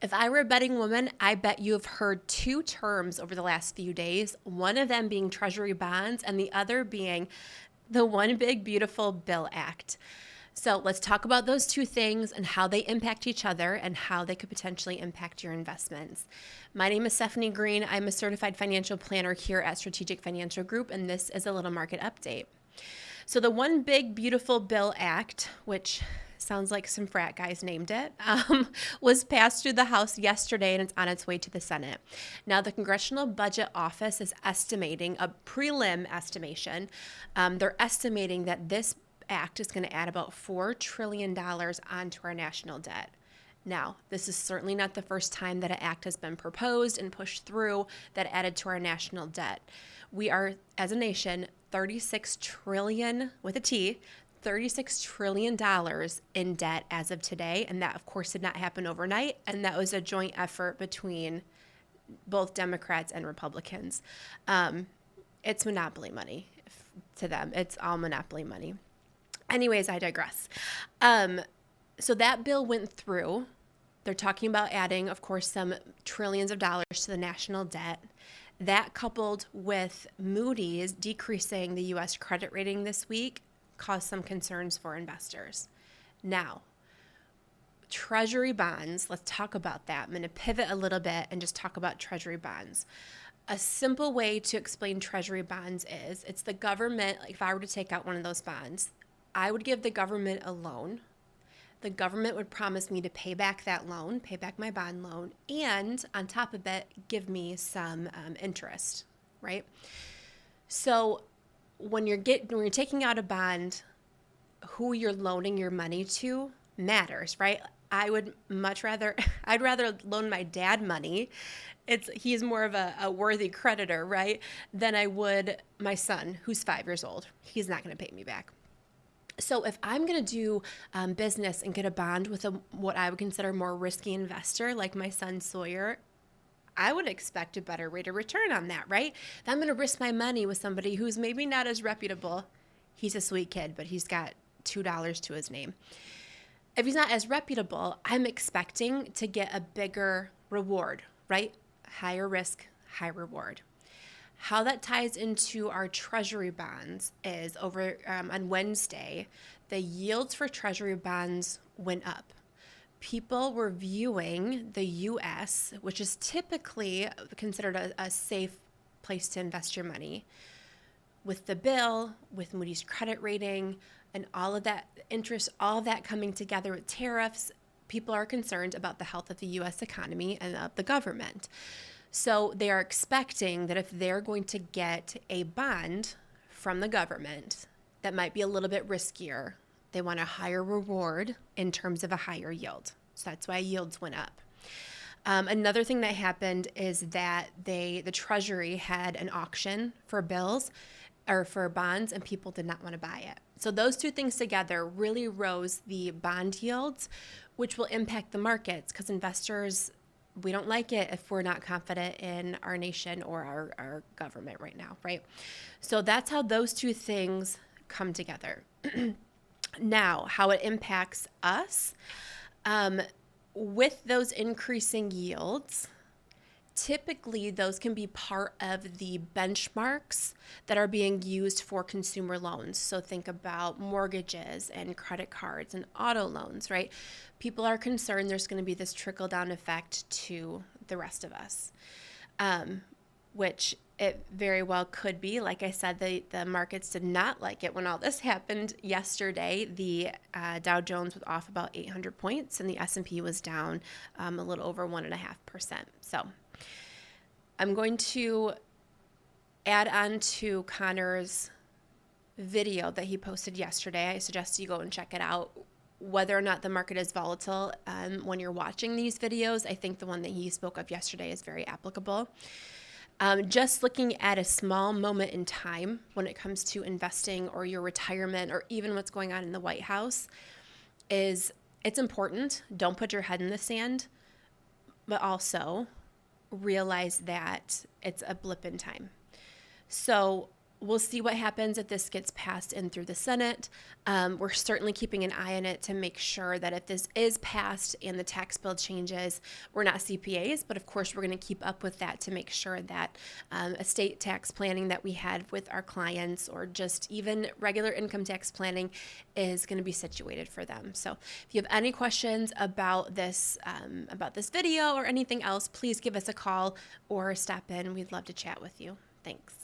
If I were a betting woman, I bet you have heard two terms over the last few days, one of them being Treasury bonds and the other being the One Big Beautiful Bill Act. So let's talk about those two things and how they impact each other and how they could potentially impact your investments. My name is Stephanie Green. I'm a certified financial planner here at Strategic Financial Group, and this is a little market update. So the One Big Beautiful Bill Act, which sounds like some frat guys named it, was passed through the House yesterday and it's on its way to the Senate. Now, the Congressional Budget Office is estimating, a prelim estimation, they're estimating that this act is going to add about $4 trillion onto our national debt. Now, this is certainly not the first time that an act has been proposed and pushed through that added to our national debt. We are, as a nation, 36 trillion with a T, $36 trillion in debt as of today. And that, of course, did not happen overnight. And that was a joint effort between both Democrats and Republicans. It's monopoly money to them. It's all monopoly money. Anyways, I digress. So that bill went through. They're talking about adding, of course, some trillions of dollars to the national debt. That, coupled with Moody's decreasing the U.S. credit rating this week, caused some concerns for investors. Now, Treasury bonds, let's talk about that. I'm going to pivot a little bit and just talk about Treasury bonds. A simple way to explain Treasury bonds is it's the government. If I were to take out one of those bonds, I would give the government a loan. The government would promise me to pay back that loan, pay back my bond loan, and on top of it, give me some interest, right? So when you're taking out a bond, who you're loaning your money to matters, right? I'd rather loan my dad money. He's more of a worthy creditor, right? Than I would my son, who's 5 years old. He's not going to pay me back. So if I'm going to do business and get a bond with what I would consider a more risky investor, like my son Sawyer, I would expect a better rate of return on that, right? If I'm going to risk my money with somebody who's maybe not as reputable, he's a sweet kid, but he's got $2 to his name. If he's not as reputable, I'm expecting to get a bigger reward, right? Higher risk, high reward. How that ties into our Treasury bonds is over on Wednesday, the yields for Treasury bonds went up. People were viewing the U.S., which is typically considered a safe place to invest your money, with the bill, with Moody's credit rating, and all of that interest, all of that coming together with tariffs, people are concerned about the health of the U.S. economy and of the government. So they are expecting that if they're going to get a bond from the government that might be a little bit riskier, they want a higher reward in terms of a higher yield. So that's why yields went up. Another thing that happened is that the Treasury had an auction for bills or for bonds, and people did not want to buy it. So those two things together really rose the bond yields, which will impact the markets because investors, we don't like it if we're not confident in our nation or our government right now, right? So that's how those two things come together. Now, how it impacts us, with those increasing yields, typically those can be part of the benchmarks that are being used for consumer loans. So think about mortgages and credit cards and auto loans, right? People are concerned there's going to be this trickle-down effect to the rest of us, which it very well could be. Like I said, the markets did not like it when all this happened yesterday. The Dow Jones was off about 800 points, and the S&P was down a little over 1.5%. So I'm going to add on to Connor's video that he posted yesterday. I suggest you go and check it out. Whether or not the market is volatile when you're watching these videos, I think the one that he spoke of yesterday is very applicable. Just looking at a small moment in time when it comes to investing or your retirement or even what's going on in the White House it's important. Don't put your head in the sand, but also realize that it's a blip in time. So we'll see what happens if this gets passed in through the Senate. We're certainly keeping an eye on it to make sure that if this is passed and the tax bill changes, we're not CPAs, but of course we're going to keep up with that to make sure that estate tax planning that we had with our clients, or just even regular income tax planning, is going to be situated for them. So if you have any questions about this video or anything else, please give us a call or stop in. We'd love to chat with you. Thanks.